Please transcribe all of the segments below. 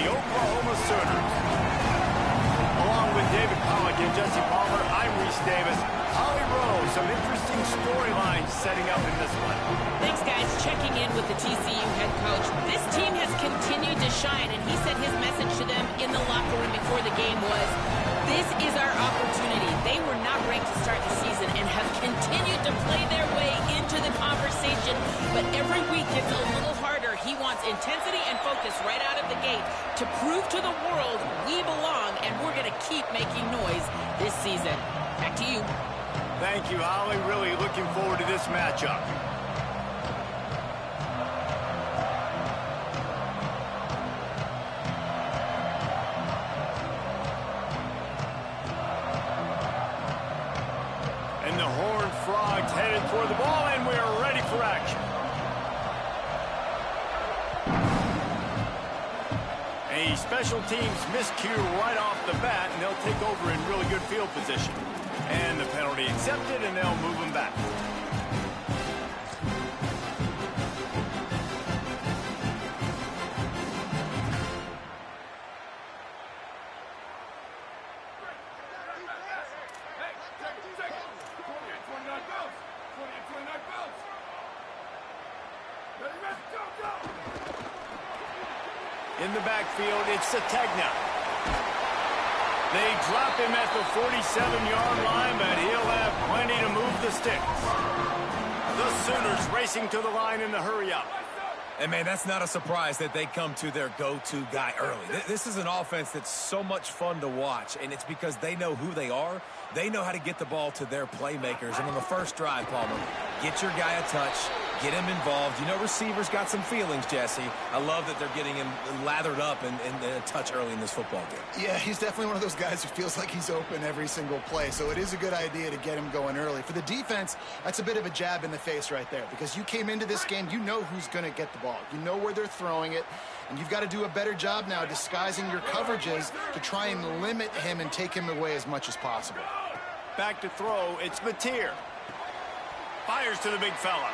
the Oklahoma Sooners. Along with David Pollack and Jesse Palmer, I'm Reese Davis. Holly Rose, some interesting storylines setting up in this one. Thanks, guys. Checking in with the TCU head coach. This team has continued to shine, and he said his message to them in the locker room before the game was, this is our opportunity. They were not ranked to start the season and have continued to play their way into the conversation, but every week gets a little harder. He wants intensity and focus right out of the gate to prove to the world we belong, and we're going to keep making noise this season. Back to you. Thank you, Holly. Really looking forward to this matchup. And the Horned Frogs headed toward the ball, and we are ready for action. A special teams miscue right off the bat, and they'll take over in really good field position. And the penalty accepted, and they'll move him back. In the backfield, it's Sategna. They drop him at the 47-yard line, but he'll have plenty to move the sticks. The Sooners racing to the line in the hurry-up. And, man, that's not a surprise that they come to their go-to guy early. This is an offense that's so much fun to watch, and it's because they know who they are. They know how to get the ball to their playmakers. And on the first drive, Palmer, get your guy a touch, get him involved. You know receivers got some feelings, Jesse. I love that they're getting him lathered up and a touch early in this football game. Yeah, he's definitely one of those guys who feels like he's open every single play, so it is a good idea to get him going early. For the defense, that's a bit of a jab in the face right there, because you came into this game, you know who's going to get the ball. You know where they're throwing it, and you've got to do a better job now disguising your coverages to try and limit him and take him away as much as possible. Back to throw, it's Mateer. Fires to the big fella.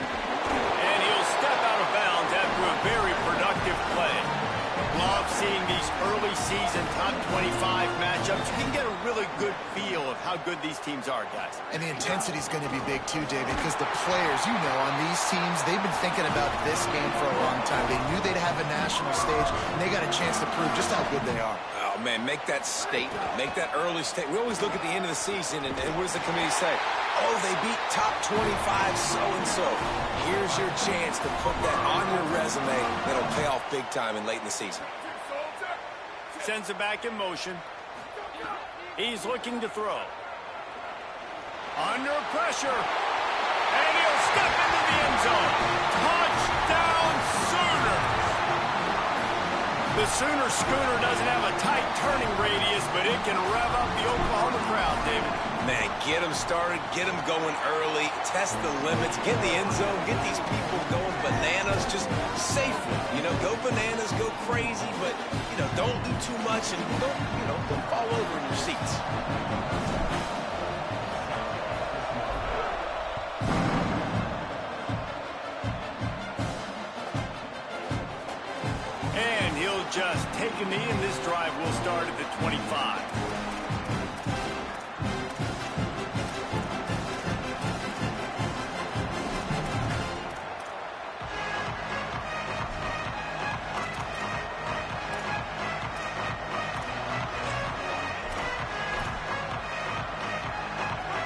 And he'll step out of bounds after a very productive play. Love seeing these early season top 25 matchups. You can get a really good feel of how good these teams are, guys. And the intensity is going to be big too, David, because the players, you know, on these teams, they've been thinking about this game for a long time. They knew they'd have a national stage, and they got a chance to prove just how good they are. Oh, man, make that statement. Make that early statement. We always look at the end of the season, and what does the committee say? Oh, they beat top 25 so-and-so. Here's your chance to put that on your resume. That'll pay off big time and late in the season. Sends it back in motion. He's looking to throw. Under pressure. And he'll step into the end zone. Touchdown, Sooners! The Sooner Schooner doesn't have a tight turning radius, but it can rev up the Oklahoma crowd, David. Man, get them started, get them going early, test the limits, get in the end zone, get these people going bananas, just safely. You know, go bananas, go crazy, but, you know, don't do too much and don't fall over in your seats. And he'll just take a knee, and this drive will start at the 25.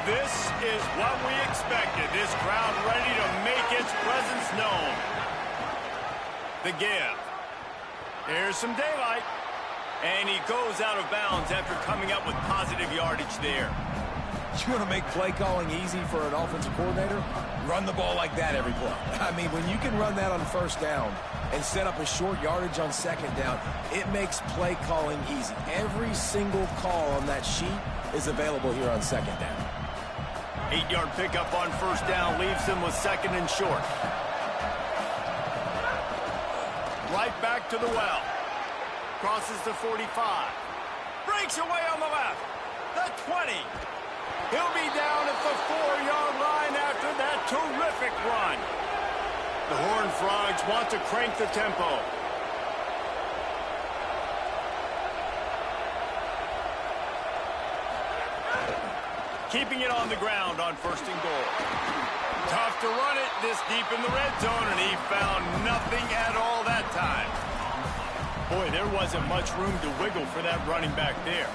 This is what we expected. This crowd ready to make its presence known. The give. There's some daylight. And he goes out of bounds after coming up with positive yardage there. You want to make play calling easy for an offensive coordinator? Run the ball like that every play. I mean, when you can run that on first down and set up a short yardage on second down, it makes play calling easy. Every single call on that sheet is available here on second down. 8-yard pickup on first down leaves them with second and short. Right back to the well. Crosses the 45. Breaks away on the left. The 20. He'll be down at the 4-yard line after that terrific run. The Horned Frogs want to crank the tempo. keeping it on the ground on 1st and goal. Tough to run it this deep in the red zone, and he found nothing at all that time. Boy, there wasn't much room to wiggle for that running back there.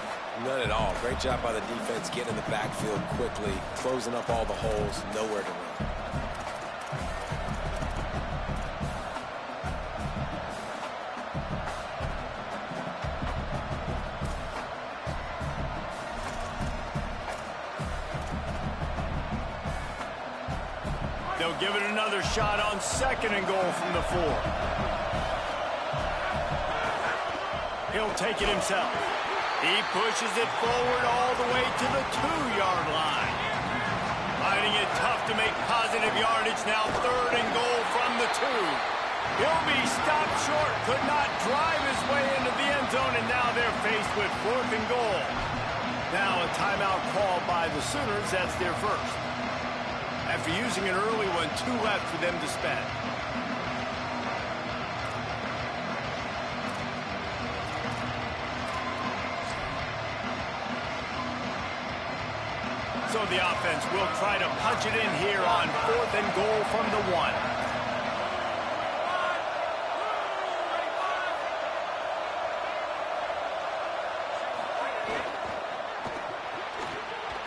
None at all. Great job by the defense getting in the backfield quickly, closing up all the holes, nowhere to run. They'll give it another shot on 2nd and goal from the 4. He'll take it himself. He pushes it forward all the way to the 2-yard line. Finding it tough to make positive yardage now. 3rd and goal from the 2. He'll be stopped short. Could not drive his way into the end zone, and now they're faced with 4th and goal. Now a timeout call by the Sooners. That's their first. After using an early one, 2 left for them to spend. So the offense will try to punch it in here on 4th and goal from the 1.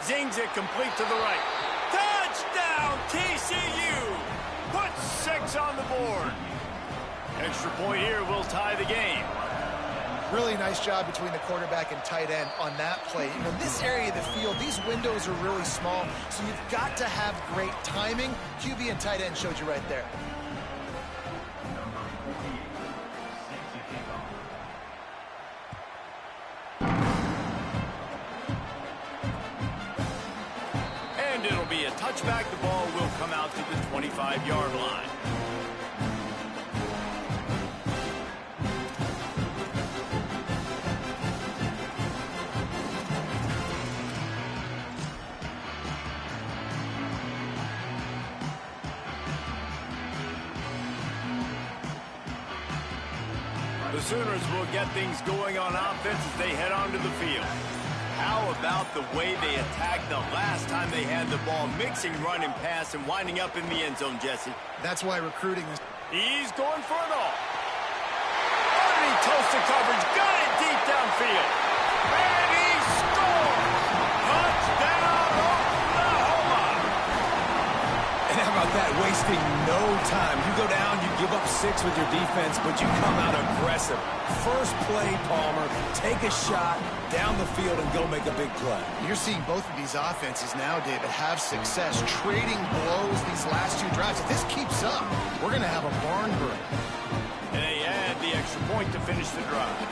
Zings it complete to the right. Touchdown, TCU! Put 6 on the board. Extra point here will tie the game. Really nice job between the quarterback and tight end on that play. You know, this area of the field, these windows are really small, so you've got to have great timing. QB and tight end showed you right there. And it'll be a touchback. The ball will come out to the 25-yard line. The Sooners will get things going on offense as they head onto the field. How about the way they attacked the last time they had the ball, mixing run and pass and winding up in the end zone, Jesse? That's why recruiting is... He's going for it all. Underneath toasted coverage, got it deep downfield. And he scores! Touchdown, Oklahoma! And how about that? Wasting no time. You go down, you give up 6 with your defense, but you come out aggressive. First play, Palmer, take a shot down the field and go make a big play. You're seeing both of these offenses now, David, have success trading blows these last 2 drives. If this keeps up, we're going to have a barn burner. And they add the extra point to finish the drive.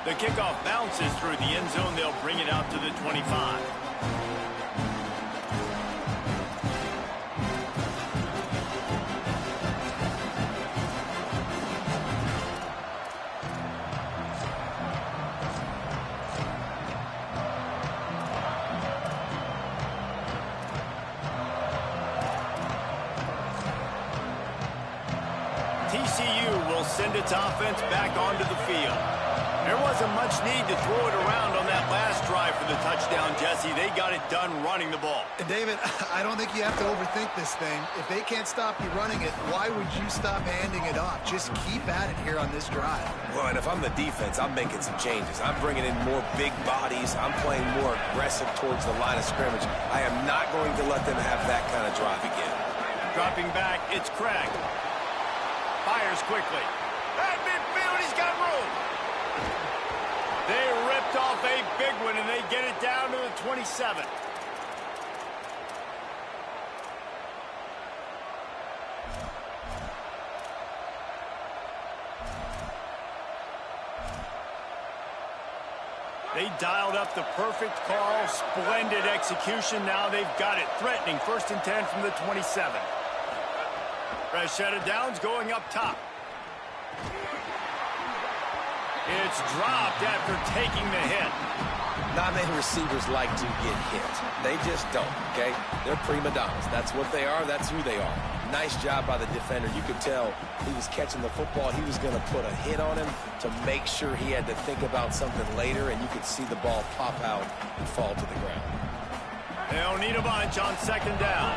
The kickoff bounces through the end zone. They'll bring it out to the 25. TCU will send its offense back onto the field. There wasn't much need to throw it around on that last drive for the touchdown, Jesse. They got it done running the ball. And David, I don't think you have to overthink this thing. If they can't stop you running it, why would you stop handing it off? Just keep at it here on this drive. Well, and if I'm the defense, I'm making some changes. I'm bringing in more big bodies. I'm playing more aggressive towards the line of scrimmage. I am not going to let them have that kind of drive again. Dropping back, it's Craig. Fires quickly. At midfield, he's got room. They ripped off a big one, and they get it down to the 27. They dialed up the perfect call, splendid execution. Now they've got it, threatening 1st and 10 from the 27. Fresh set of downs going up top. It's dropped after taking the hit. Not many receivers like to get hit. They just don't, okay? They're prima donnas. That's what they are. That's who they are. Nice job by the defender. You could tell he was catching the football. He was going to put a hit on him to make sure he had to think about something later, and you could see the ball pop out and fall to the ground. They'll need a bunch on second down.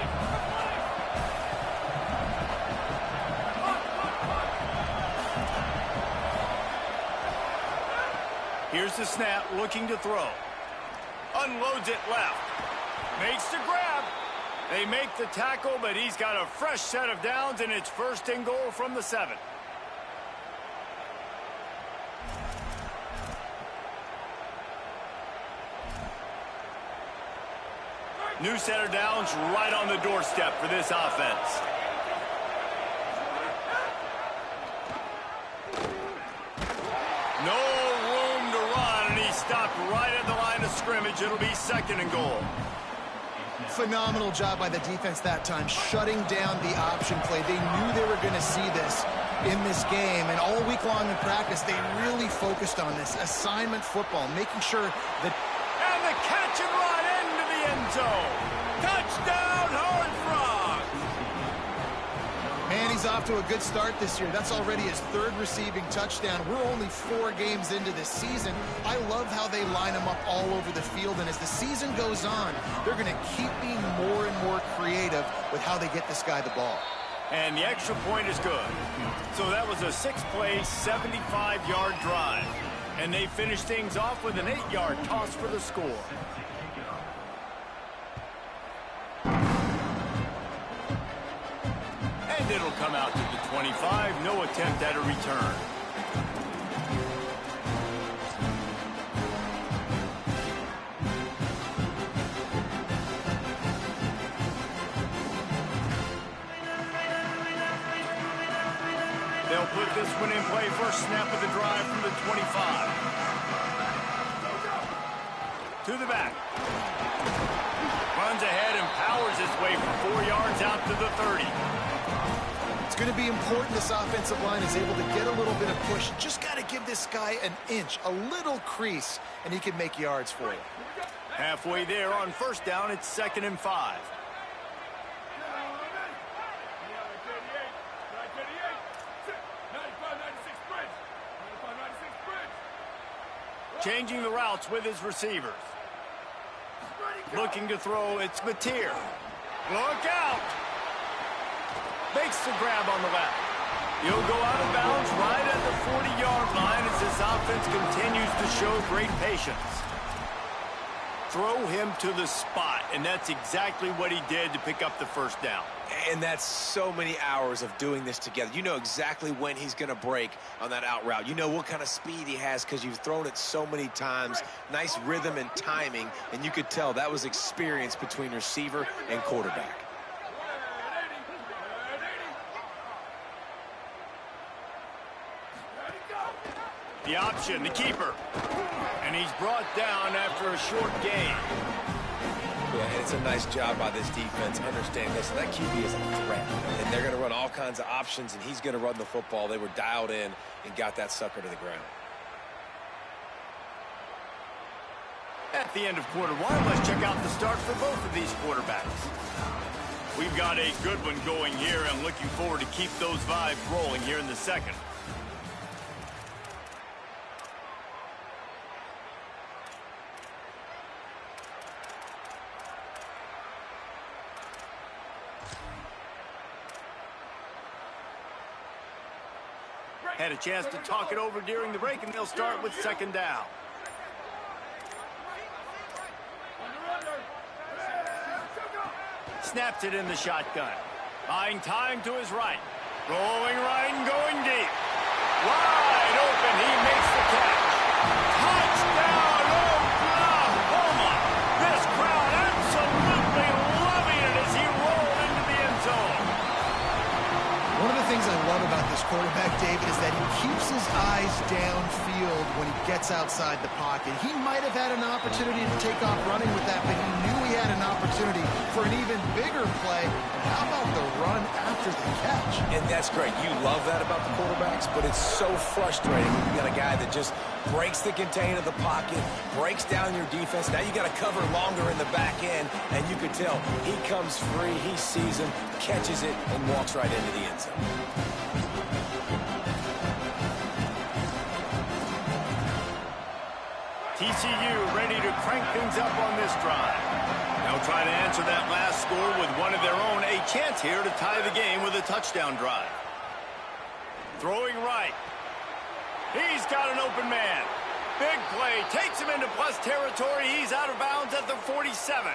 Here's the snap, looking to throw. Unloads it left. Makes the grab. They make the tackle, but he's got a fresh set of downs, and it's 1st and goal from the 7. New set of downs right on the doorstep for this offense. No room to run, and he stopped right at the line of scrimmage. It'll be 2nd and goal. Phenomenal job by the defense that time, shutting down the option play. They knew they were going to see this in this game, and all week long in practice, they really focused on this assignment football, making sure that... And the catch and run into the end zone. Touchdown, Horned Frogs! Man, he's off to a good start this year. That's already his 3rd receiving touchdown. We're only 4 games into this season. I love how they line him up all over the field, and as the season goes on, they're going to keep being more and more creative with how they get this guy the ball. And the extra point is good. So that was a 6-play, 75-yard drive. And they finished things off with an 8-yard toss for the score. And it'll come out to the 25. No attempt at a return. They'll put this one in play. First snap of the drive from the 25. To the back. Runs ahead and powers his way for 4 yards out to the 30. It's going to be important this offensive line is able to get a little bit of push. Just got to give this guy an inch, a little crease, and he can make yards for you. Halfway there on 1st down, it's 2nd and 5. Changing the routes with his receivers. Looking to throw, it's Mateer. Look out! Makes the grab on the left. He'll go out of bounds right at the 40-yard line as this offense continues to show great patience. Throw him to the spot, and that's exactly what he did to pick up the 1st down. And that's so many hours of doing this together. You know exactly when he's going to break on that out route. You know what kind of speed he has because you've thrown it so many times. Nice rhythm and timing, and you could tell that was experience between receiver and quarterback. The option, the keeper. And he's brought down after a short gain. Yeah, and it's a nice job by this defense. Understand this, that QB is a threat. And they're going to run all kinds of options, and he's going to run the football. They were dialed in and got that sucker to the ground. At the end of quarter 1, let's check out the start for both of these quarterbacks. We've got a good one going here, and looking forward to keep those vibes rolling here in the 2nd. Had a chance to talk it over during the break, and they'll start with 2nd down. Snaps it in the shotgun. Buying time to his right. Rolling right and going deep. Wide open. He makes the catch. Touchdown, Oklahoma. This crowd absolutely loving it as he rolled into the end zone. One of the things I love about this quarterback, David, is that he keeps his eyes downfield when he gets outside the pocket. He might have had an opportunity to take off running with that, but he knew he had an opportunity for an even bigger play. And how about the run after the catch? And that's great. You love that about the quarterbacks, but it's so frustrating when you got a guy that just breaks the contain of the pocket, breaks down your defense. Now you got to cover longer in the back end, and you can tell he comes free, he sees him, catches it, and walks right into the end zone. TCU ready to crank things up on this drive. They'll try to answer that last score with one of their own. A chance here to tie the game with a touchdown drive. Throwing right. He's got an open man. Big play. Takes him into plus territory. He's out of bounds at the 47.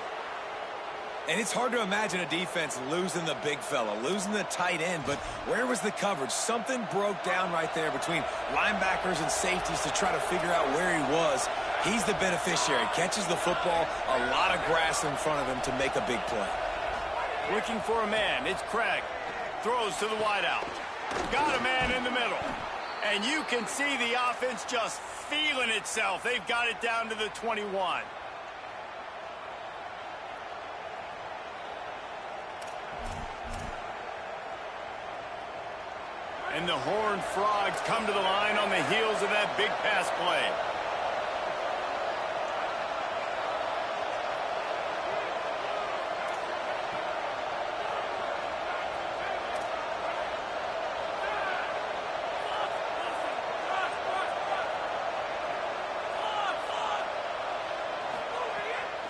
And it's hard to imagine a defense losing the big fella, losing the tight end, but where was the coverage? Something broke down right there between linebackers and safeties to try to figure out where he was. He's the beneficiary. Catches the football, a lot of grass in front of him to make a big play. Looking for a man. It's Craig. Throws to the wideout. Got a man in the middle. And you can see the offense just feeling itself. They've got it down to the 21. And the Horned Frogs come to the line on the heels of that big pass play.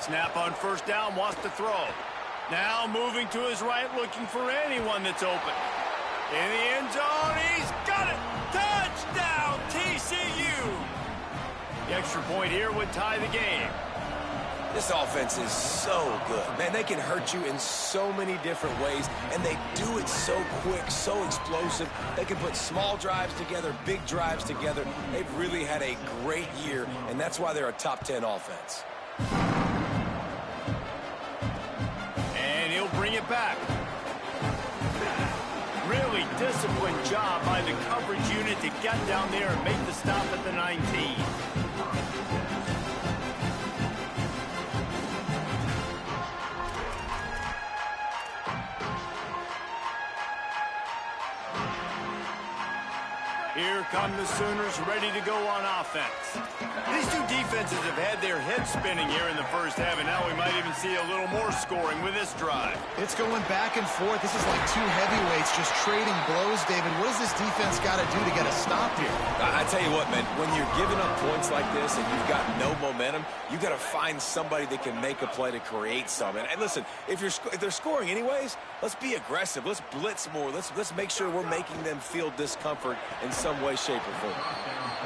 Snap on first down, wants to throw. Now moving to his right, looking for anyone that's open. In the end zone, he's got it! Touchdown, TCU! The extra point here would tie the game. This offense is so good. Man, they can hurt you in so many different ways, and they do it so quick, so explosive. They can put small drives together, big drives together. They've really had a great year, and that's why they're a top 10 offense. And he'll bring it back. Really disciplined job by the coverage unit to get down there and make the stop at the 19. Here come the Sooners ready to go on offense. These two defenses have had their heads spinning here in the first half, and now we might even see a little more scoring with this drive. It's going back and forth. This is like two heavyweights just trading blows, David. What does this defense got to do to get a stop here? I tell you what, man, when you're giving up points like this and you've got no momentum, you got to find somebody that can make a play to create some. And listen, if they're scoring anyways, let's be aggressive. Let's blitz more. Let's make sure we're making them feel discomfort in some way, shape, or form.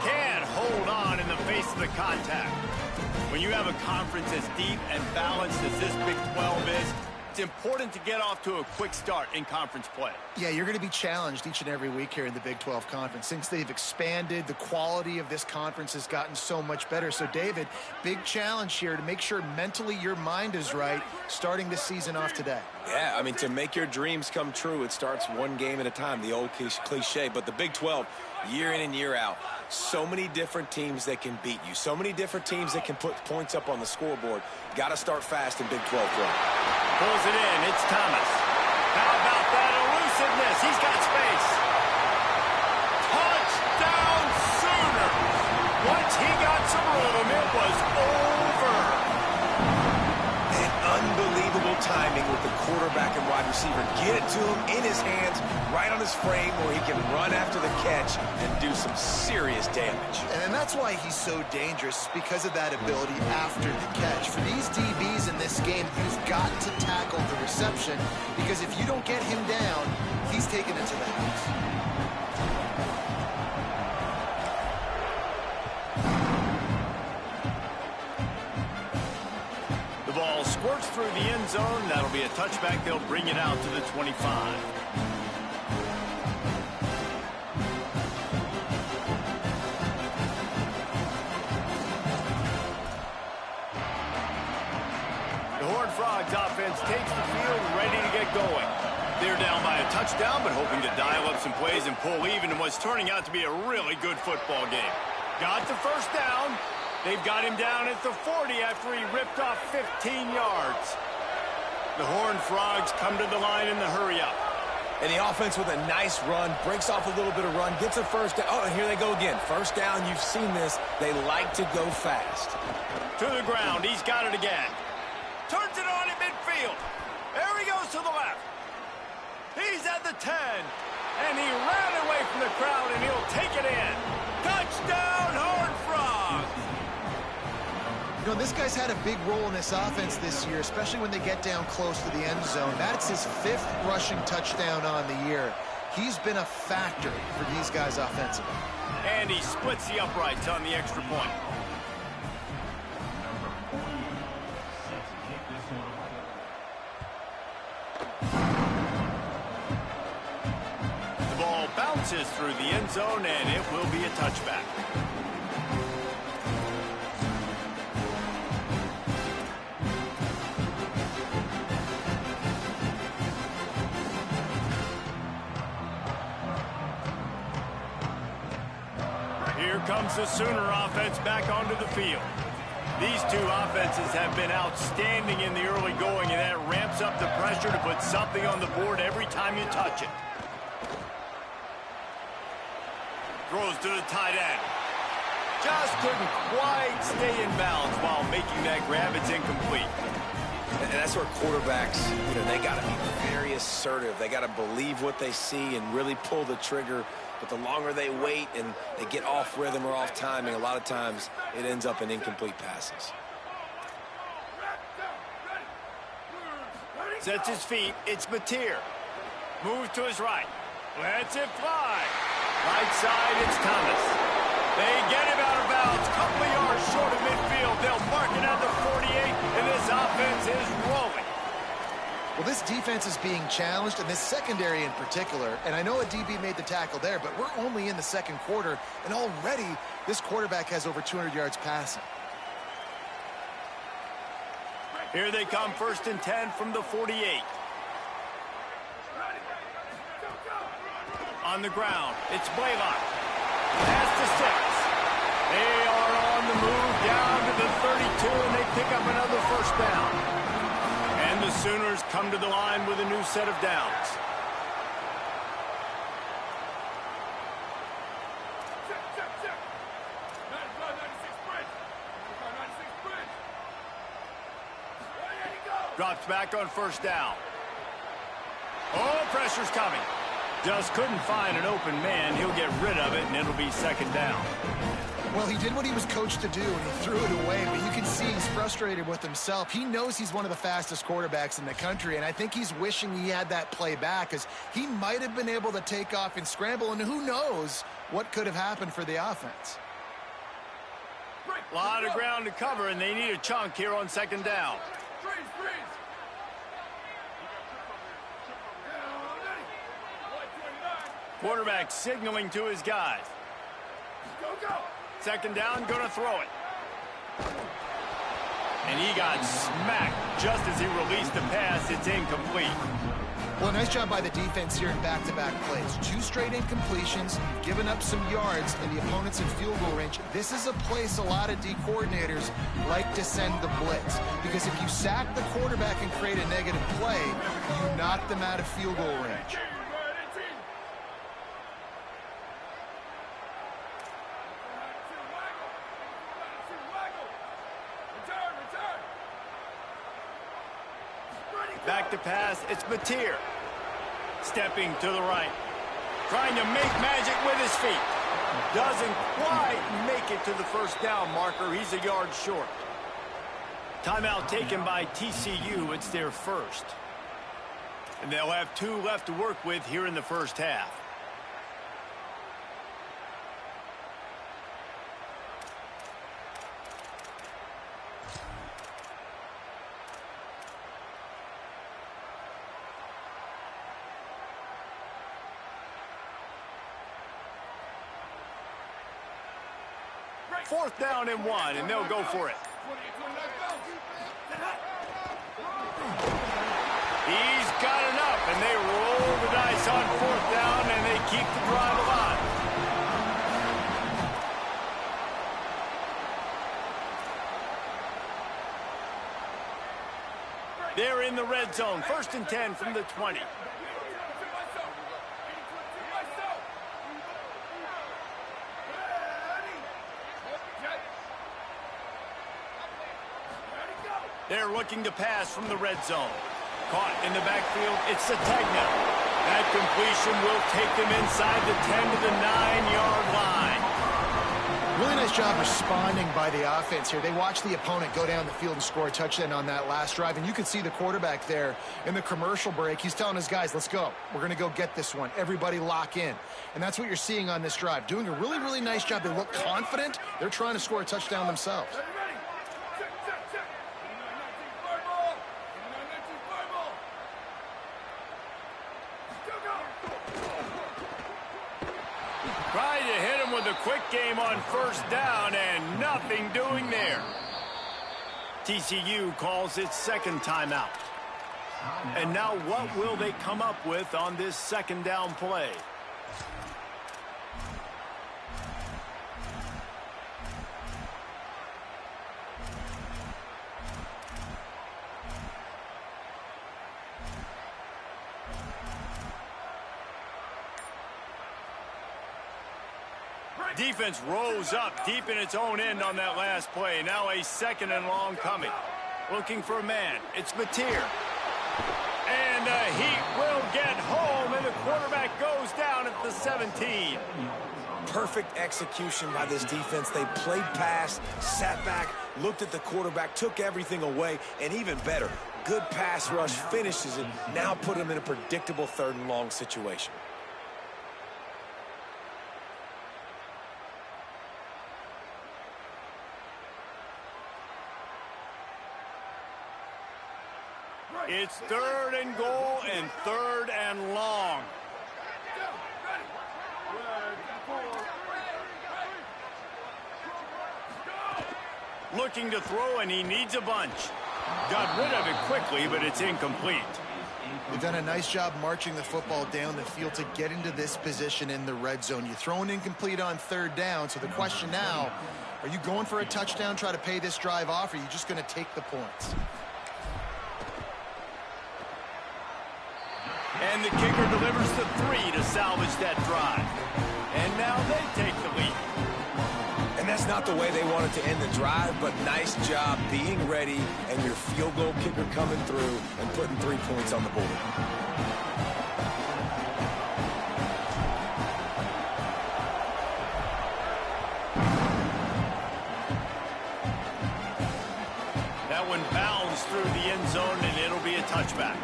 Can hold on in the face of the contact. When you have a conference as deep and balanced as this Big 12 is, it's important to get off to a quick start in conference play. Yeah, you're going to be challenged each and every week here in the Big 12 Conference. Since they've expanded, the quality of this conference has gotten so much better. So, David, big challenge here to make sure mentally your mind is right starting this season off today. Yeah, I mean, to make your dreams come true, it starts one game at a time, the old cliche. But the Big 12, year in and year out, so many different teams that can beat you, so many different teams that can put points up on the scoreboard. Got to start fast in Big 12 play. Pulls it in. It's Thomas. How about that elusiveness? He's got space. Touchdown Sooners. Once he got some rhythm, it was over. And unbelievable timing with the quarterback and wide receiver. Get it to him in his hands, right on his frame where he can run after the catch and do some serious damage. And that's why he's so dangerous, because of that ability after the catch. For these DBs in this game, you've got to tackle the reception, because if you don't get him down, he's taking it to the house. The ball squirts through the end zone. That'll be a touchback. They'll bring it out to the 25. The Horned Frogs offense takes the field, ready to get going. They're down by a touchdown, but hoping to dial up some plays and pull even in what's turning out to be a really good football game. Got the first down. They've got him down at the 40 after he ripped off 15 yards. The Horned Frogs come to the line in the hurry-up. And the offense with a nice run, breaks off a little bit of run, gets a first down. Oh, and here they go again. First down, you've seen this. They like to go fast. To the ground, he's got it again. Turns it on at midfield. There he goes to the left. He's at the 10. And he ran away from the crowd, and he'll take it in. Touchdown, Horned Frogs! You know, this guy's had a big role in this offense this year, especially when they get down close to the end zone. That's his 5th rushing touchdown on the year. He's been a factor for these guys offensively. And he splits the uprights on the extra point. The ball bounces through the end zone, and it will be a touchback. Here comes the Sooner offense back onto the field. These two offenses have been outstanding in the early going, and that ramps up the pressure to put something on the board every time you touch it. Throws to the tight end. Just couldn't quite stay in bounds while making that grab. It's incomplete. And that's where quarterbacks, you know, they got to be very assertive. They got to believe what they see and really pull the trigger. But the longer they wait and they get off rhythm or off timing, a lot of times it ends up in incomplete passes. Sets his feet. It's Mateer. Moves to his right. Lets it fly. Right side, it's Thomas. They get him out of bounds. Couple of yards short of midfield. They'll mark it at the 48, and this offense is rolling. Well, this defense is being challenged, and this secondary in particular. And I know a DB made the tackle there, but we're only in the second quarter, and already this quarterback has over 200 yards passing. Here they come, 1st and 10 from the 48. On the ground, it's Blaylock. Pass to 6. They are on the move down to the 32, and they pick up another first down. And the Sooners come to the line with a new set of downs. Drops back on first down. Oh, pressure's coming. Just couldn't find an open man. He'll get rid of it, and it'll be 2nd down. Well, he did what he was coached to do, and he threw it away. But you can see he's frustrated with himself. He knows he's one of the fastest quarterbacks in the country, and I think he's wishing he had that play back, because he might have been able to take off and scramble, and who knows what could have happened for the offense. A lot of ground to cover, and they need a chunk here on 2nd down. Quarterback signaling to his guys. 2nd down, going to throw it. And he got smacked just as he released the pass. It's incomplete. Well, nice job by the defense here in back-to-back plays. 2 straight incompletions, given up some yards, and the opponent's in field goal range. This is a place a lot of D coordinators like to send the blitz, because if you sack the quarterback and create a negative play, you knock them out of field goal range. Back to pass, it's Mateer. Stepping to the right. Trying to make magic with his feet. Doesn't quite make it to the first down marker. He's a yard short. Timeout taken by TCU. It's their first. And they'll have 2 left to work with here in the first half. Fourth down and 1, and they'll go for it. He's got enough, and they roll the dice. nice on fourth down, and they keep the drive alive. They're in the red zone. 1st and 10 from the 20. They're looking to pass from the red zone. Caught in the backfield. It's Sategna. That completion will take them inside the 10 to the 9-yard line. Really nice job responding by the offense here. They watched the opponent go down the field and score a touchdown on that last drive. And you can see the quarterback there in the commercial break. He's telling his guys, let's go. We're going to go get this one. Everybody lock in. And that's what you're seeing on this drive. Doing a really, really nice job. They look confident. They're trying to score a touchdown themselves. Trying to hit him with a quick game on 1st down, and nothing doing there. TCU calls its 2nd timeout. And now what will they come up with on this 2nd down play? Defense rose up deep in its own end on that last play. Now a 2nd and long coming. Looking for a man. It's Mateer. And he will get home, and the quarterback goes down at the 17. Perfect execution by this defense. They played pass, sat back, looked at the quarterback, took everything away, and even better, good pass rush, finishes it. Now put him in a predictable 3rd and long situation. It's 3rd and goal and 3rd and long. Looking to throw, and he needs a bunch. Got rid of it quickly, but it's incomplete. They've done a nice job marching the football down the field to get into this position in the red zone. You throw an incomplete on 3rd down, so the question now, are you going for a touchdown, try to pay this drive off, or are you just going to take the points? And the kicker delivers the 3 to salvage that drive. And now they take the lead. And that's not the way they wanted to end the drive, but nice job being ready and your field goal kicker coming through and putting 3 points on the board. That one bounds through the end zone, and it'll be a touchback.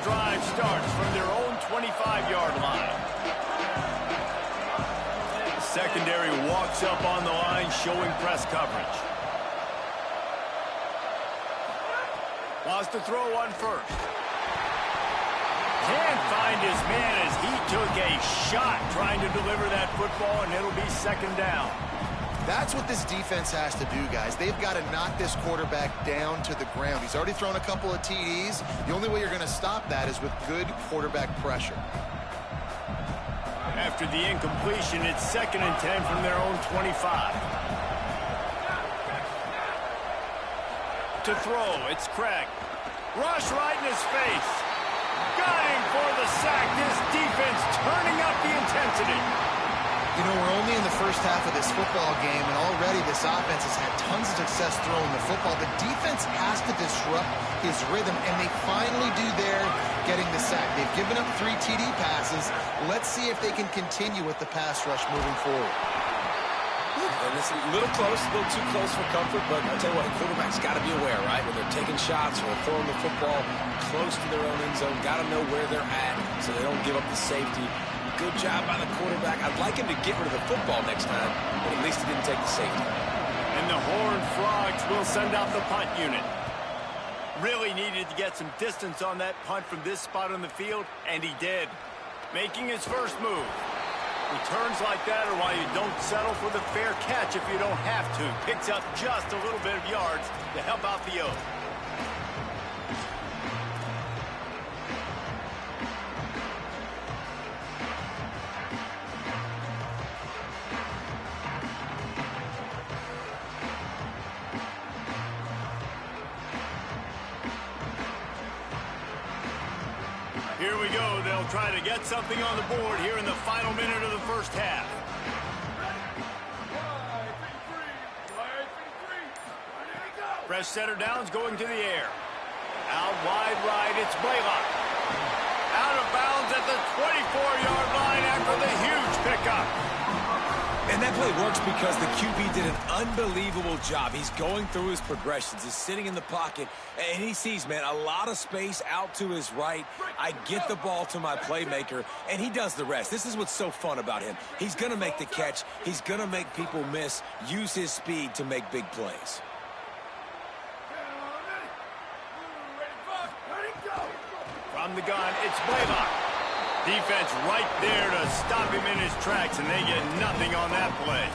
Drive starts from their own 25-yard line. The secondary walks up on the line, showing press coverage. Wants to throw on 1st. Can't find his man as he took a shot trying to deliver that football, and it'll be 2nd down. That's what this defense has to do, guys. They've got to knock this quarterback down to the ground. He's already thrown a couple of TDs. The only way you're going to stop that is with good quarterback pressure. After the incompletion, it's 2nd and 10 from their own 25. To throw, it's Craig. Rush right in his face. Got him for the sack. This defense turning up the intensity. You know, we're only in the first half of this football game, and already this offense has had tons of success throwing the football. The defense has to disrupt his rhythm, and they finally do there, getting the sack. They've given up 3 TD passes. Let's see if they can continue with the pass rush moving forward. And it's a little close, a little too close for comfort, but I'll tell you what, the quarterback's got to be aware, right? When they're taking shots or throwing the football close to their own end zone, got to know where they're at so they don't give up the safety. Good job by the quarterback. I'd like him to get rid of the football next time, but at least he didn't take the safety. And the Horned Frogs will send out the punt unit. Really needed to get some distance on that punt from this spot on the field, and he did. Making his first move. Returns like that are why you don't settle for the fair catch if you don't have to. Picks up just a little bit of yards to help out the O. Here we go. They'll try to get something on the board here in the final minute of the first half. Fresh setter downs going to the air. Out wide right, it's Blaylock. Out of bounds at the 24-yard line after the huge pickup. And that play works because the QB did an unbelievable job. He's going through his progressions. He's sitting in the pocket, and he sees, man, a lot of space out to his right. I get the ball to my playmaker, and he does the rest. This is what's so fun about him. He's going to make the catch. He's going to make people miss, use his speed to make big plays. From the gun, it's Blaylock. Defense right there to stop him in his tracks, and they get nothing on that play.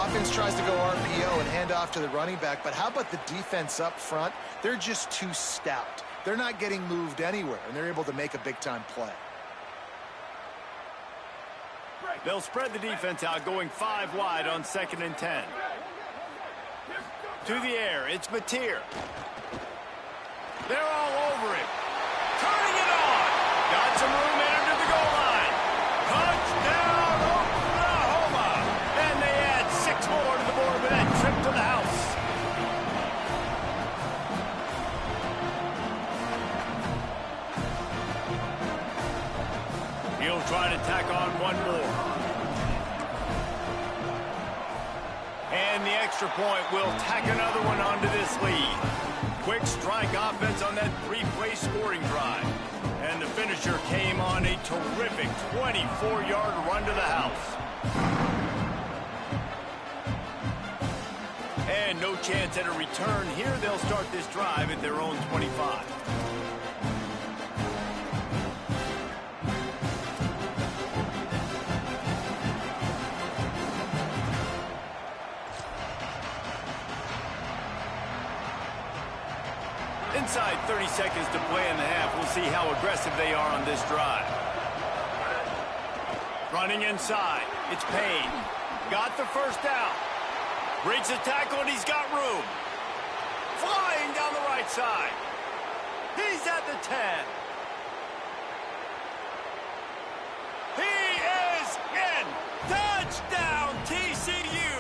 Offense tries to go RPO and hand off to the running back, but how about the defense up front? They're just too stout. They're not getting moved anywhere, and they're able to make a big-time play. They'll spread the defense out, going 5 wide on 2nd and 10. To the air, it's Mateer. They're all over him. Turning it on. Got some room entered to the goal line. Touchdown, Oklahoma. And they add 6 more to the board with that trip to the house. He'll try to tack on one more. And the extra point will tack another one onto this lead. Quick strike offense on that 3-play scoring drive. And the finisher came on a terrific 24-yard run to the house. And no chance at a return here. They'll start this drive at their own 25. Inside 30 seconds to play in the half. We'll see how aggressive they are on this drive. Running inside. It's Payne. Got the first down. Breaks a tackle, and he's got room. Flying down the right side. He's at the 10. He is in. Touchdown, TCU.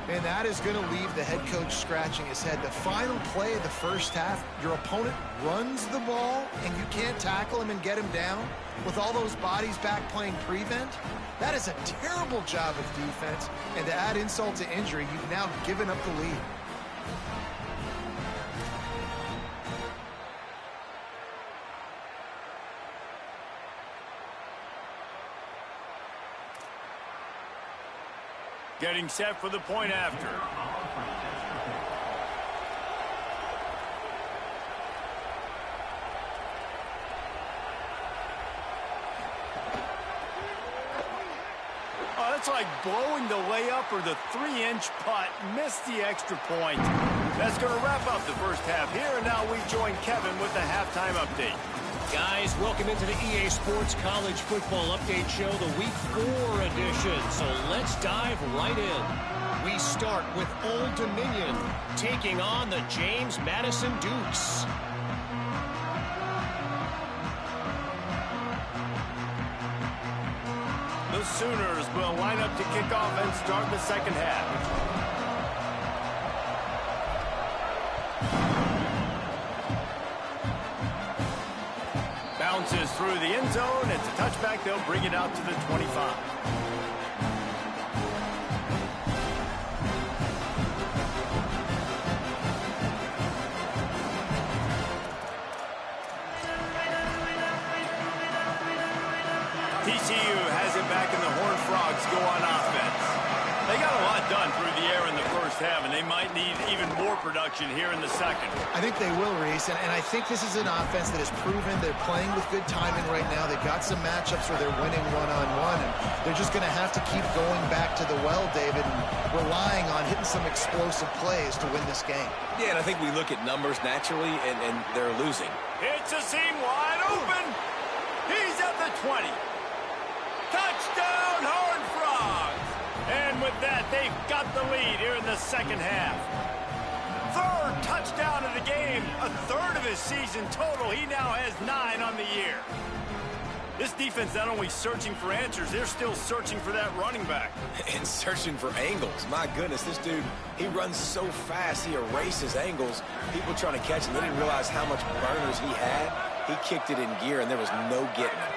And that is going to leave the head coach scratching his head. The final play of the first half, your opponent runs the ball, and you can't tackle him and get him down with all those bodies back playing prevent. That is a terrible job of defense. And to add insult to injury, you've now given up the lead. Getting set for the point after. Oh, that's like blowing the layup or the 3-inch putt. Missed the extra point. That's going to wrap up the first half here, and now we join Kevin with the halftime update. Guys, welcome into the EA Sports College Football Update Show, the Week 4 edition. So let's dive right in. We start with Old Dominion taking on the James Madison Dukes. The Sooners will line up to kick off and start the second half. Bounces through the end zone. It's a touchback. They'll bring it out to the 25. TCU has it back, and the Horned Frogs go on offense. They got a lot done through the air in the first half, and they might might need even more production here in the second. I think they will, Reese, and I think this is an offense that has proven they're playing with good timing right now. They've got some matchups where they're winning one-on-one, and they're just going to have to keep going back to the well, David, and relying on hitting some explosive plays to win this game. Yeah, and I think we look at numbers naturally, and they're losing. It's a seam wide open. He's at the 20. Touchdown, Horned Frogs! And with that, they've got the lead here in the second half. Third touchdown of the game, a third of his season total. He now has 9 on the year. This defense not only searching for answers, they're still searching for that running back. And searching for angles. My goodness, this dude, he runs so fast, he erases angles. People trying to catch him, they didn't realize how much burners he had. He kicked it in gear, and there was no getting him.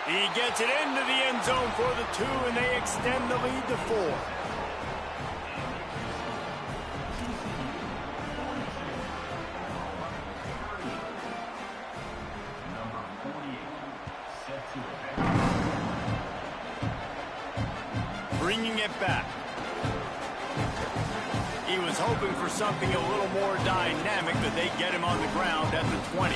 He gets it into the end zone for the 2, and they extend the lead to 4. Bringing it back. He was hoping for something a little more dynamic, but they get him on the ground at the 20.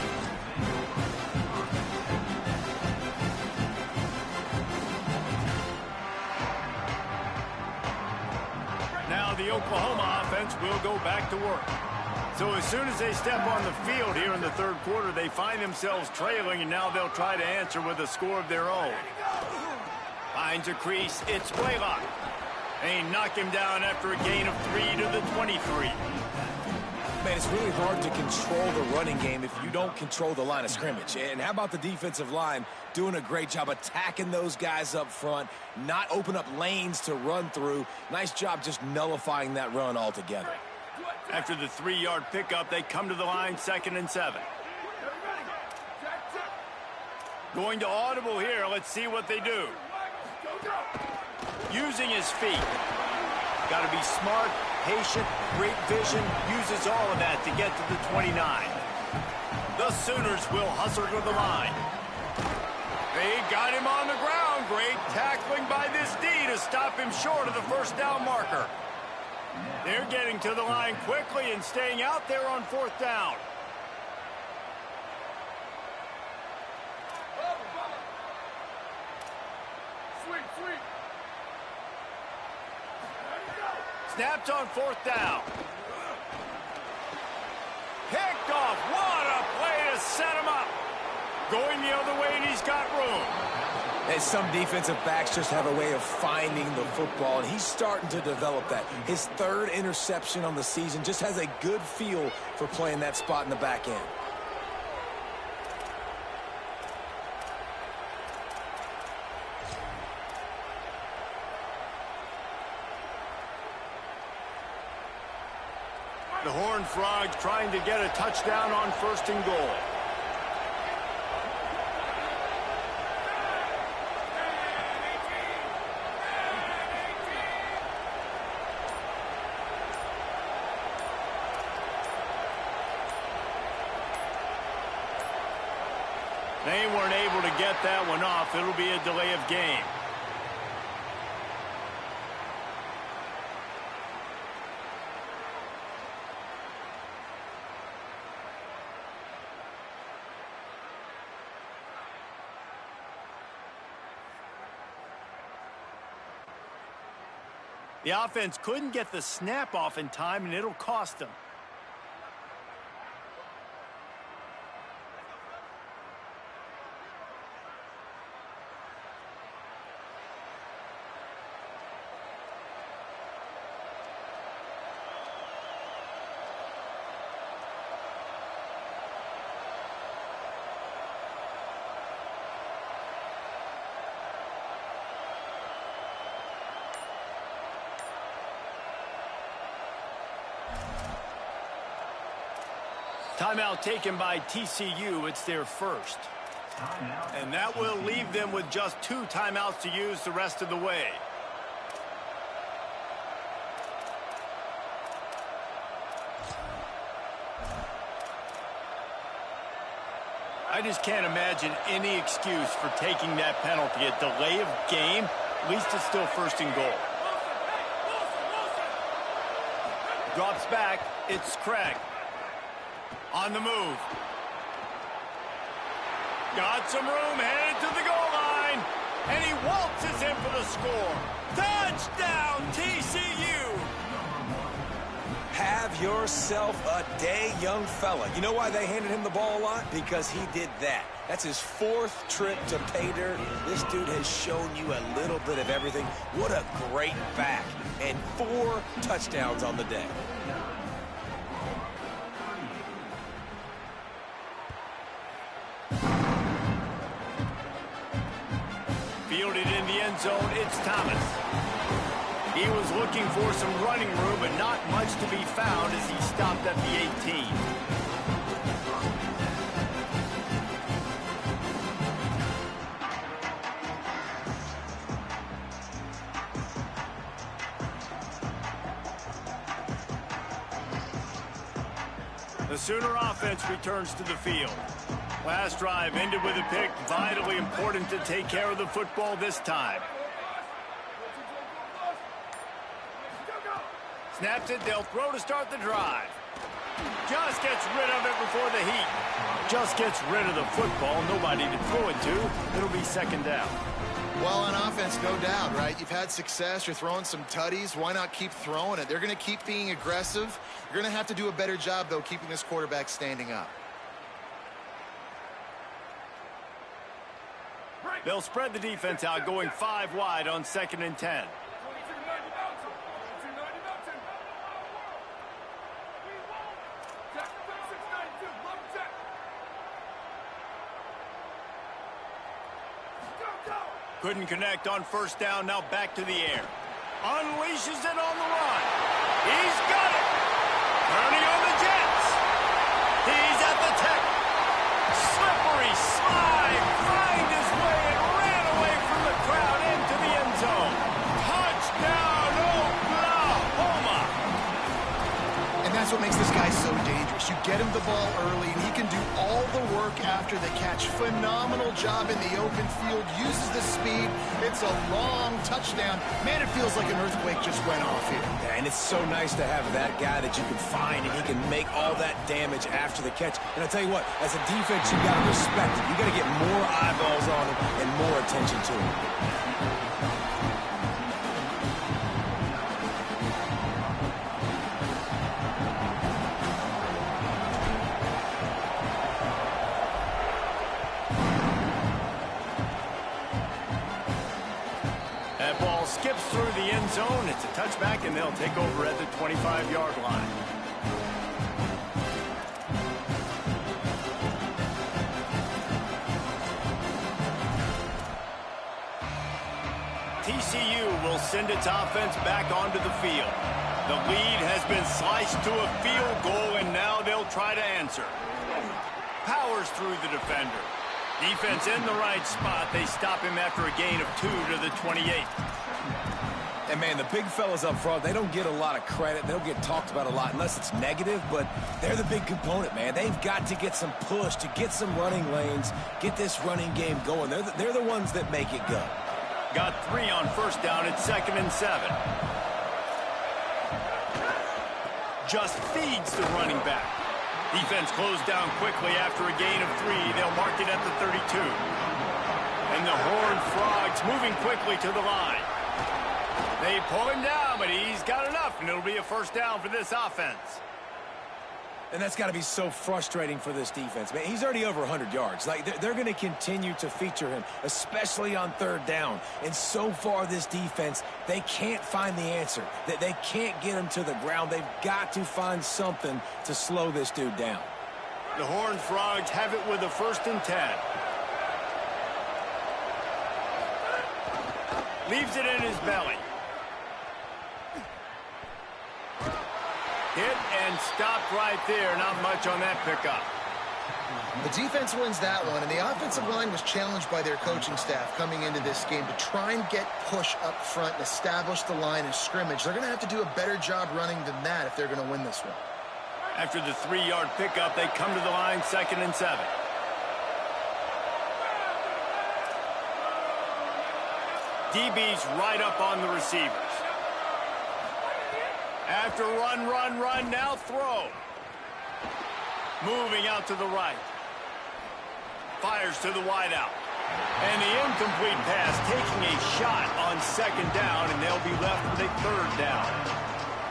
Now the Oklahoma offense will go back to work. So as soon as they step on the field here in the third quarter, they find themselves trailing, and now they'll try to answer with a score of their own. Finds a crease. It's Blaylock. They knock him down after a gain of 3 to the 23. Man, it's really hard to control the running game if you don't control the line of scrimmage. And how about the defensive line doing a great job attacking those guys up front, not open up lanes to run through. Nice job just nullifying that run altogether. After the 3-yard pickup, they come to the line, 2nd and 7. Going to audible here. Let's see what they do. Using his feet. Got to be smart, patient, great vision. Uses all of that to get to the 29. The Sooners will hustle to the line. They got him on the ground. Great tackling by this D to stop him short of the first down marker. They're getting to the line quickly and staying out there on 4th down. Snapped on 4th down. Picked off. What a play to set him up. Going the other way, and he's got room. And some defensive backs just have a way of finding the football, and he's starting to develop that. His 3rd interception on the season, just has a good feel for playing that spot in the back end. The Horned Frogs trying to get a touchdown on 1st and goal. They weren't able to get that one off. It'll be a delay of game. The offense couldn't get the snap off in time, and it'll cost them. Timeout taken by TCU. It's their first. And that will leave them with just 2 timeouts to use the rest of the way. I just can't imagine any excuse for taking that penalty. A delay of game, at least it's still 1st and goal. Drops back. It's Craig. On the move. Got some room, headed to the goal line. And he waltzes in for the score. Touchdown, TCU! Have yourself a day, young fella. You know why they handed him the ball a lot? Because he did that. That's his 4th trip to pay dirt. This dude has shown you a little bit of everything. What a great back. And 4 touchdowns on the day. Fielded in the end zone, it's Thomas. He was looking for some running room, but not much to be found as he stopped at the 18. The Sooner offense returns to the field. Last drive ended with a pick. Vitally important to take care of the football this time. Snaps it, they'll throw to start the drive. Just gets rid of it before the heat. Just gets rid of the football. Nobody to throw it to. It'll be second down. Well, on offense, no doubt, right? You've had success. You're throwing some tutties. Why not keep throwing it? They're going to keep being aggressive. You're going to have to do a better job, though, keeping this quarterback standing up. They'll spread the defense out, going 5 wide on 2nd and 10. Couldn't connect on first down. Now back to the air. Unleashes it on the run. He's got it. Turning on the Jets. He's at the tech. Slippery slide. Find his way and ran away from the crowd into the end zone. Touchdown, Oklahoma. And that's what makes this guy so dangerous. You get him the ball early, and he can do all the work after the catch. Phenomenal job in the open field. Uses the speed. It's a long touchdown. Man, it feels like an earthquake just went off here. Yeah, and it's so nice to have that guy that you can find, and he can make all that damage after the catch. And I'll tell you what, as a defense, you got to respect it. You got to get more eyeballs on him and more attention to him. Skips through the end zone. It's a touchback, and they'll take over at the 25-yard line. TCU will send its offense back onto the field. The lead has been sliced to a field goal, and now they'll try to answer. Powers through the defender. Defense in the right spot. They stop him after a gain of 2 to the 28. And, man, the big fellas up front, they don't get a lot of credit. They don't get talked about a lot unless it's negative, but they're the big component, man. They've got to get some push, to get some running lanes, get this running game going. They're the ones that make it go. Got 3 on first down at 2nd and 7. Just feeds the running back. Defense closed down quickly after a gain of 3. They'll mark it at the 32. And the Horned Frogs moving quickly to the line. They pull him down, but he's got enough, and it'll be a first down for this offense. And that's got to be so frustrating for this defense, man. He's already over 100 yards. Like, they're going to continue to feature him, especially on 3rd down. And so far, this defense, they can't find the answer. They can't get him to the ground. They've got to find something to slow this dude down. The Horned Frogs have it with a 1st and 10. Leaves it in his belly. Hit and stopped right there. Not much on that pickup. The defense wins that one, and the offensive line was challenged by their coaching staff coming into this game to try and get push up front and establish the line of scrimmage. They're going to have to do a better job running than that if they're going to win this one. After the 3-yard pickup, they come to the line 2nd and 7. DB's right up on the receivers. After run, run, run, now throw. Moving out to the right. Fires to the wideout. And the incomplete pass taking a shot on second down, and they'll be left with a third down.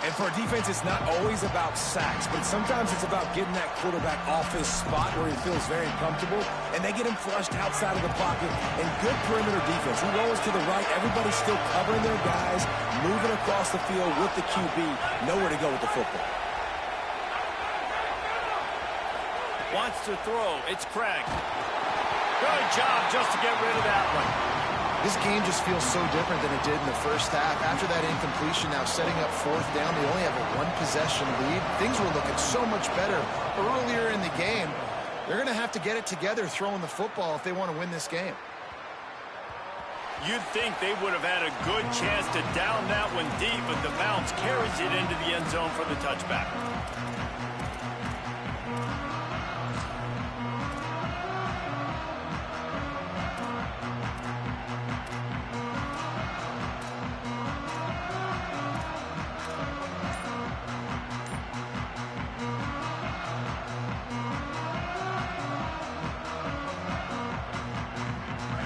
And for a defense, it's not always about sacks, but sometimes it's about getting that quarterback off his spot where he feels very comfortable, and they get him flushed outside of the pocket. And good perimeter defense. He rolls to the right. Everybody's still covering their guys, moving across the field with the QB. Nowhere to go with the football. Wants to throw. It's Craig. Good job just to get rid of that one. This game just feels so different than it did in the first half. After that incompletion, now setting up fourth down, they only have a one-possession lead. Things were looking so much better earlier in the game. They're going to have to get it together throwing the football if they want to win this game. You'd think they would have had a good chance to down that one deep, but the bounce carries it into the end zone for the touchback.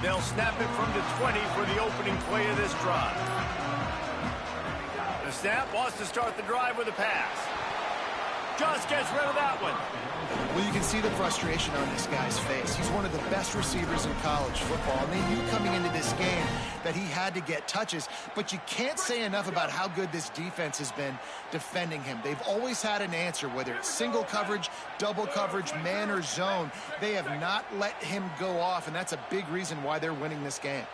They'll snap it from the 20 for the opening play of this drive. The snap wants to start the drive with a pass. Just gets rid of that one. Well, you can see the frustration on this guy's face. He's one of the best receivers in college football, and they knew coming into this game that he had to get touches, but you can't say enough about how good this defense has been defending him. They've always had an answer, whether it's single coverage, double coverage, man or zone. They have not let him go off, and that's a big reason why they're winning this game.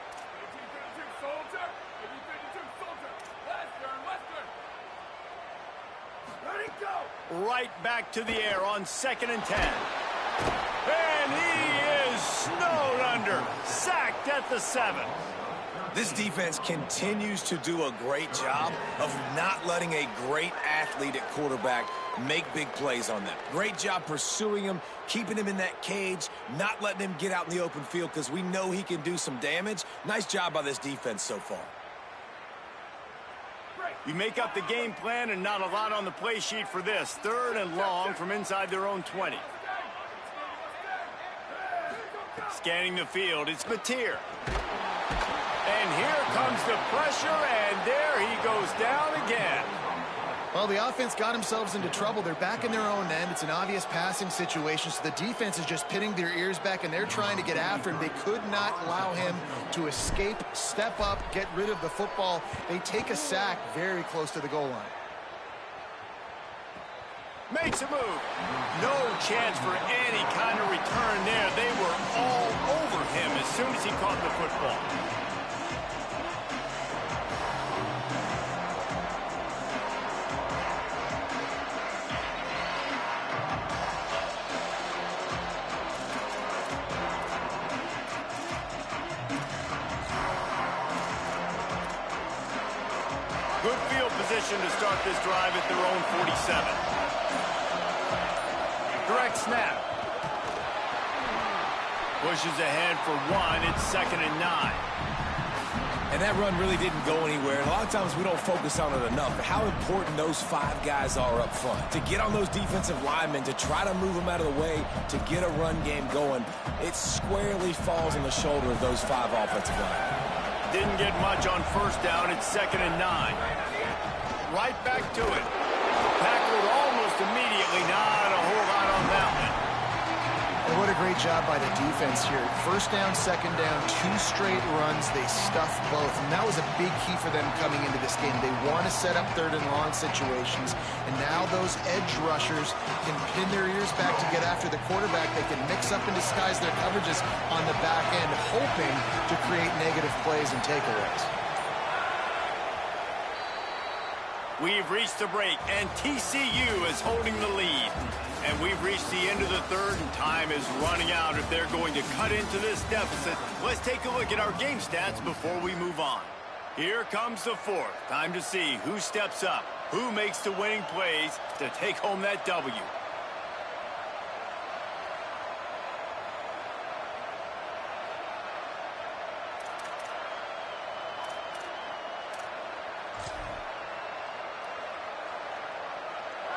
Right back to the air on 2nd and 10. And he is snowed under. Sacked at the 7. This defense continues to do a great job of not letting a great athlete at quarterback make big plays on them. Great job pursuing him, keeping him in that cage, not letting him get out in the open field because we know he can do some damage. Nice job by this defense so far. You make up the game plan and not a lot on the play sheet for this. 3rd and long from inside their own 20. Scanning the field, it's Mateer. And here comes the pressure, and there he goes down again. Well, the offense got themselves into trouble. They're back in their own end. It's an obvious passing situation, so the defense is just pinning their ears back, and they're trying to get after him. They could not allow him to escape, step up, get rid of the football. They take a sack very close to the goal line. Makes a move. No chance for any kind of return there. They were all over him as soon as he caught the football. Good field position to start this drive at their own 47. Direct snap. Pushes ahead for 1. It's 2nd and 9. And that run really didn't go anywhere. And a lot of times we don't focus on it enough. But how important those 5 guys are up front. To get on those defensive linemen, to try to move them out of the way, to get a run game going, it squarely falls on the shoulder of those 5 offensive linemen. Didn't get much on 1st down. It's 2nd and 9. Right back to it. Tackled almost immediately. Not a whole lot on that one. And what a great job by the defense here. 1st down, 2nd down, 2 straight runs. They stuffed both, and that was a big key for them coming into this game. They want to set up 3rd and long situations, and now those edge rushers can pin their ears back to get after the quarterback. They can mix up and disguise their coverages on the back end, hoping to create negative plays and takeaways. We've reached the break, and TCU is holding the lead. And we've reached the end of the 3rd, and time is running out if they're going to cut into this deficit. Let's take a look at our game stats before we move on. Here comes the 4th. Time to see who steps up, who makes the winning plays to take home that W.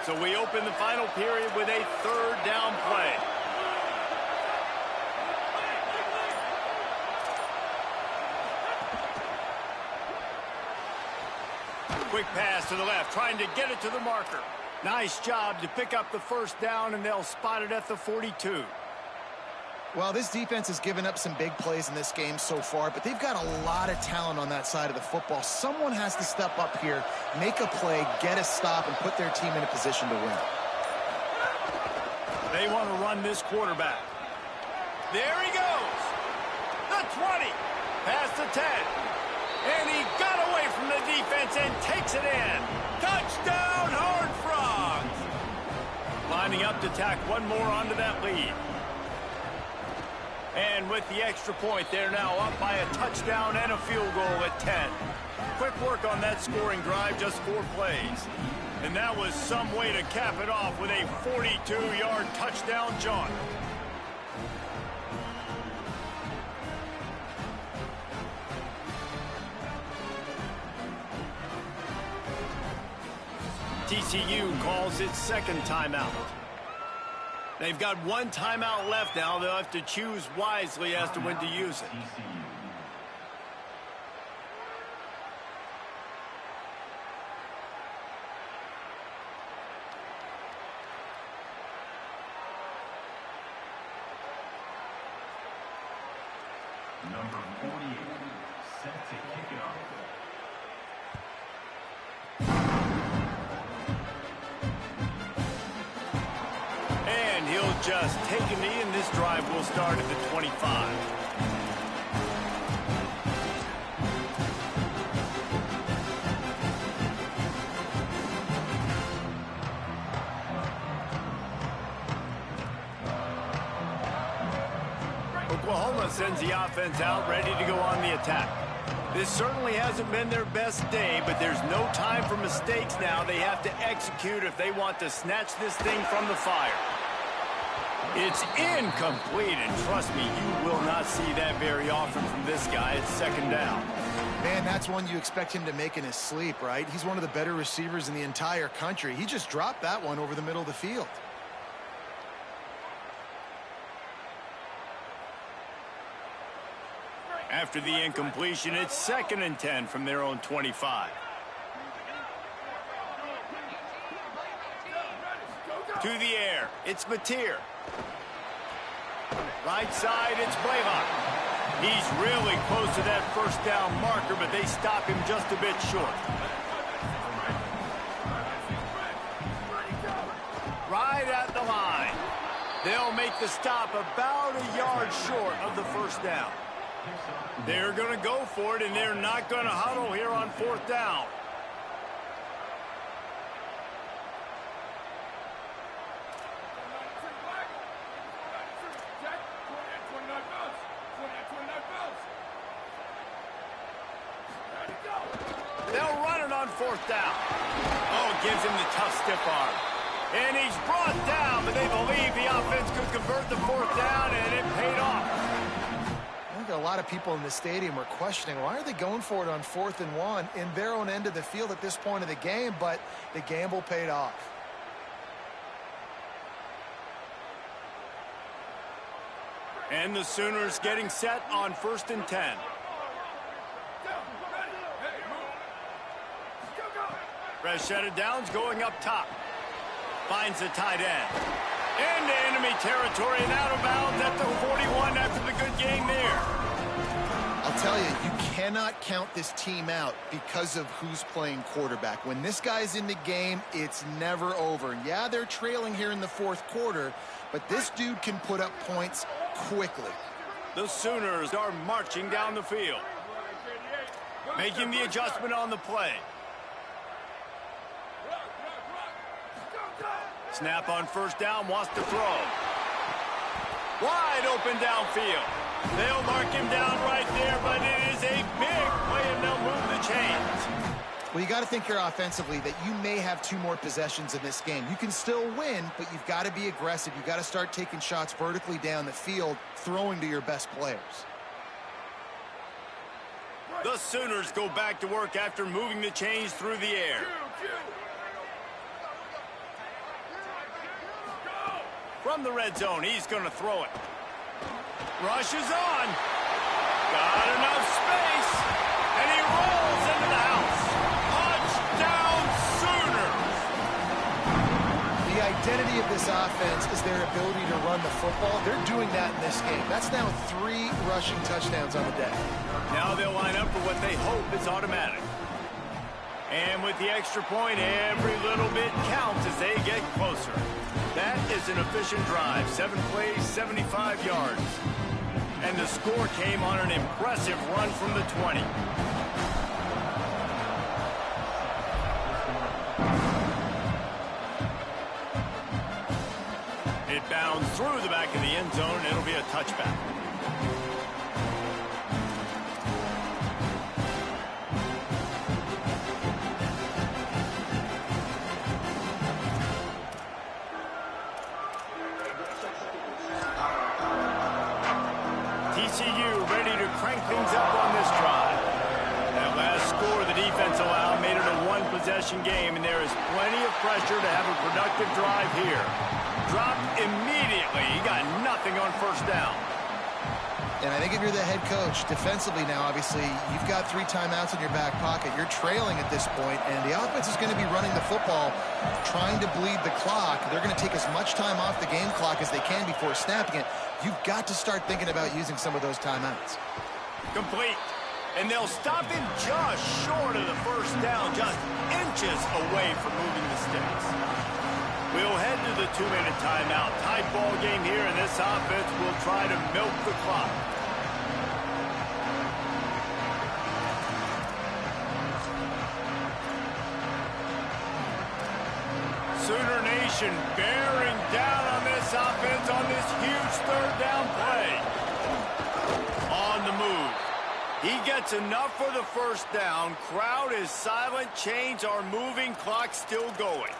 So we open the final period with a third down play. Quick pass to the left, trying to get it to the marker. Nice job to pick up the first down, and they'll spot it at the 42. Well, this defense has given up some big plays in this game so far, but they've got a lot of talent on that side of the football. Someone has to step up here, make a play, get a stop, and put their team in a position to win. They want to run this quarterback. There he goes. The 20. Past the 10. And he got away from the defense and takes it in. Touchdown, Horned Frogs. Lining up to tack one more onto that lead. And with the extra point, they're now up by a touchdown and a field goal at 10. Quick work on that scoring drive, just 4 plays. And that was some way to cap it off with a 42-yard touchdown jaunt. TCU calls its second timeout. They've got one timeout left now. They'll have to choose wisely as to when to use it. Number 48, set to kick it off. And he'll just take a knee, and this drive will start at the 25. Oklahoma sends the offense out, ready to go on the attack. This certainly hasn't been their best day, but there's no time for mistakes now. They have to execute if they want to snatch this thing from the fire. It's incomplete, and trust me, you will not see that very often from this guy. It's second down. Man, that's one you expect him to make in his sleep, right? He's one of the better receivers in the entire country. He just dropped that one over the middle of the field. After the incompletion, it's 2nd and 10 from their own 25. To the air, it's Mateer. Right side, it's Blaylock. He's really close to that first down marker, but they stop him just a bit short. Right at the line. They'll make the stop about a yard short of the first down. They're going to go for it, and they're not going to huddle here on 4th down. They'll run it on 4th down. Oh, gives him the tough stiff arm. And he's brought down, but they believe the offense could convert the 4th down, and it paid off. I think a lot of people in the stadium were questioning, why are they going for it on 4th and 1 in their own end of the field at this point of the game, but the gamble paid off. And the Sooners getting set on 1st and 10. Rashad Downs going up top. Finds the tight end. Into enemy territory and out of bounds at the 41 after the good game there. I'll tell you, you cannot count this team out because of who's playing quarterback. When this guy's in the game, it's never over. Yeah, they're trailing here in the 4th quarter, but this dude can put up points quickly. The Sooners are marching down the field. Making the adjustment on the play. Snap on 1st down, wants to throw. Wide open downfield. They'll mark him down right there, but it is a big play, and they'll move the chains. Well, you got to think here offensively that you may have 2 more possessions in this game. You can still win, but you've got to be aggressive. You've got to start taking shots vertically down the field, throwing to your best players. The Sooners go back to work after moving the chains through the air. From the red zone, he's going to throw it. Rushes on. Got enough space. And he rolls into the house. Touchdown Sooners. The identity of this offense is their ability to run the football. They're doing that in this game. That's now 3 rushing touchdowns on the day. Now they'll line up for what they hope is automatic. And with the extra point, every little bit counts as they get closer. That is an efficient drive. 7 plays, 75 yards. And the score came on an impressive run from the 20. It bounds through the back of the end zone, and it'll be a touchback. TCU ready to crank things up on this drive. That last score the defense allowed made it a one-possession game, and there is plenty of pressure to have a productive drive here. Dropped immediately. He got nothing on first down. And I think if you're the head coach, defensively now, obviously, you've got 3 timeouts in your back pocket. You're trailing at this point, and the offense is going to be running the football, trying to bleed the clock. They're going to take as much time off the game clock as they can before snapping it. You've got to start thinking about using some of those timeouts. Complete. And they'll stop him just short of the first down, just inches away from moving the sticks. We'll head to the 2-minute timeout. Tight ball game here, and this offense will try to milk the clock. Sooner Nation bearing down on this offense on this huge third down play. On the move. He gets enough for the first down. Crowd is silent. Chains are moving. Clock still going.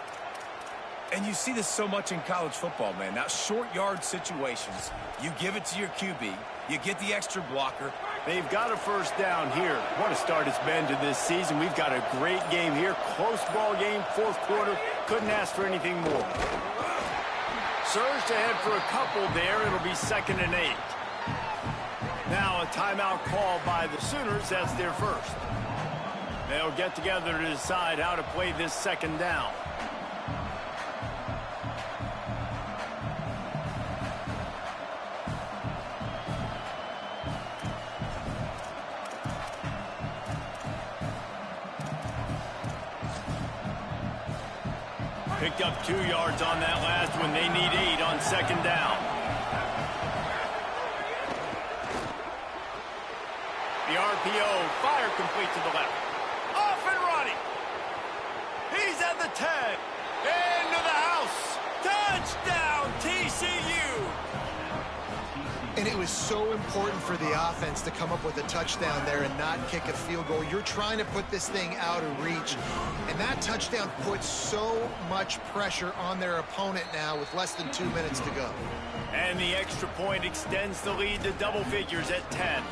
And you see this so much in college football, man. Now, short yard situations, you give it to your QB, you get the extra blocker. They've got a first down here. What a start it's been to this season. We've got a great game here. Close ball game, 4th quarter. Couldn't ask for anything more. Surged ahead for a couple there. It'll be 2nd and 8. Now a timeout call by the Sooners. That's their first. They'll get together to decide how to play this 2nd down. Picked up 2 yards on that last one. They need 8 on 2nd down. The RPO, fire complete to the left. Off and running. He's at the 10. Into the house. Touchdown, TCU. And it was so important for the offense to come up with a touchdown there and not kick a field goal. You're trying to put this thing out of reach. And that touchdown puts so much pressure on their opponent now with less than 2 minutes to go. And the extra point extends the lead to double figures at 10.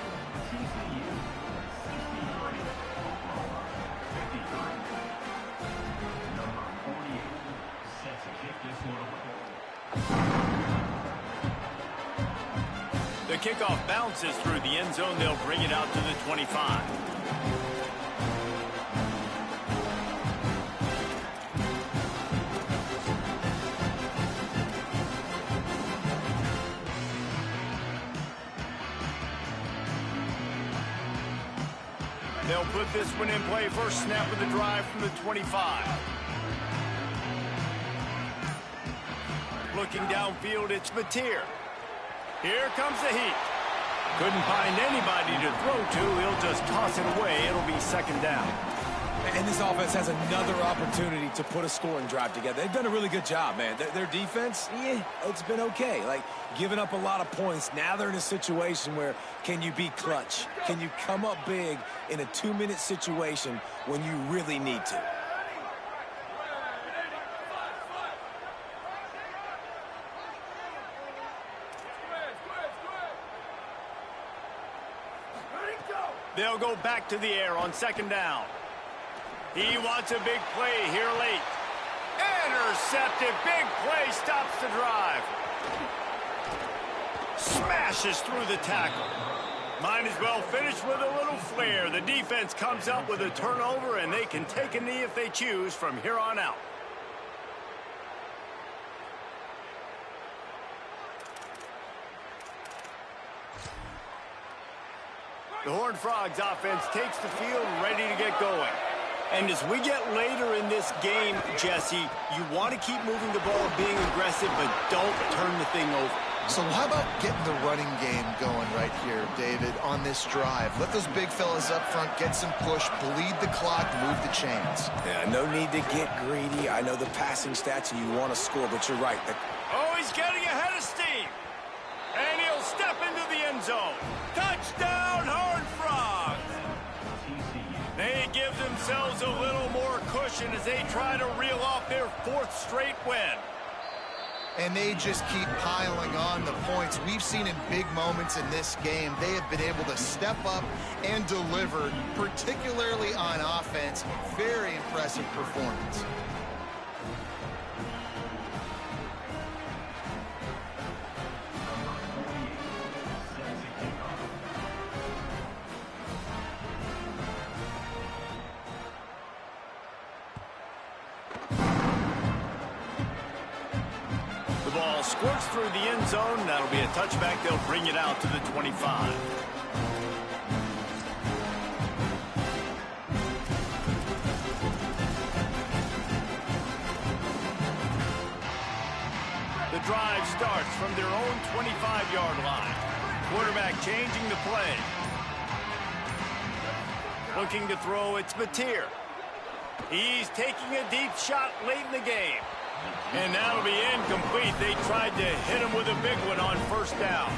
The kickoff bounces through the end zone. They'll bring it out to the 25. They'll put this one in play. First snap of the drive from the 25. Looking downfield, it's Mateer. Here comes the heat. Couldn't find anybody to throw to. He'll just toss it away. It'll be 2nd down. And this offense has another opportunity to put a scoring drive together. They've done a really good job, man. Their defense, it's been okay. Like, giving up a lot of points. Now they're in a situation where can you be clutch? Can you come up big in a 2-minute situation when you really need to? They'll go back to the air on 2nd down. He wants a big play here late. Intercepted. Big play stops the drive. Smashes through the tackle. Might as well finish with a little flair. The defense comes up with a turnover, and they can take a knee if they choose from here on out. The Horned Frogs offense takes the field ready to get going. And as we get later in this game, Jesse, you want to keep moving the ball, being aggressive, but don't turn the thing over. So how about getting the running game going right here, David, on this drive? Let those big fellas up front get some push, bleed the clock, move the chains. Yeah, no need to get greedy. I know the passing stats and you want to score, but you're right. Oh, he's getting ahead of steam. And he'll step into the end zone. Touchdown, Horned Frogs! They give themselves a little more cushion as they try to reel off their 4th straight win. And they just keep piling on the points. We've seen in big moments in this game, they have been able to step up and deliver, particularly on offense. Very impressive performance. Squirts through the end zone. That'll be a touchback. They'll bring it out to the 25. The drive starts from their own 25-yard line. Quarterback changing the play. Looking to throw, it's Mateer. He's taking a deep shot late in the game. And that'll be incomplete. They tried to hit him with a big one on first down.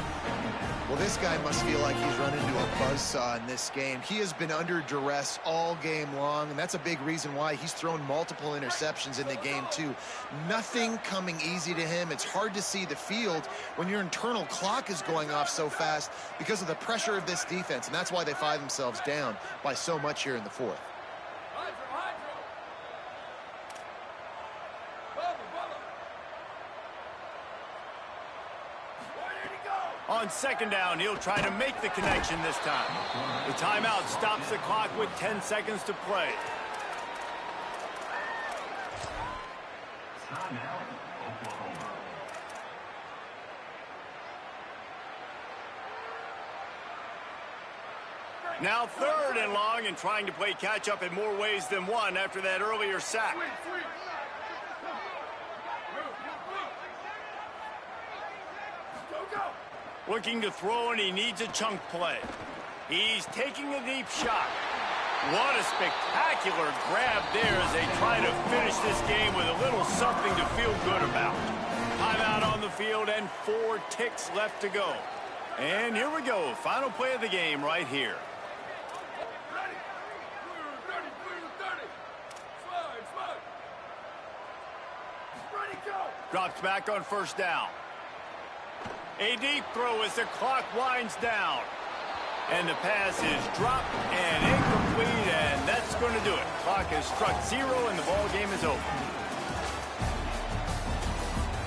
Well, this guy must feel like he's run into a buzzsaw in this game. He has been under duress all game long, and that's a big reason why he's thrown multiple interceptions in the game, too. Nothing coming easy to him. It's hard to see the field when your internal clock is going off so fast because of the pressure of this defense, and that's why they find themselves down by so much here in the 4th. On second down, he'll try to make the connection this time. The timeout stops the clock with 10 seconds to play. Now 3rd and long, and trying to play catch-up in more ways than one after that earlier sack. Looking to throw, and he needs a chunk play. He's taking a deep shot. What a spectacular grab there as they try to finish this game with a little something to feel good about. Timeout on the field and 4 ticks left to go. And here we go. Final play of the game right here. Drops back on first down. A deep throw as the clock winds down. And the pass is dropped and incomplete, and that's going to do it. Clock has struck 0, and the ball game is over.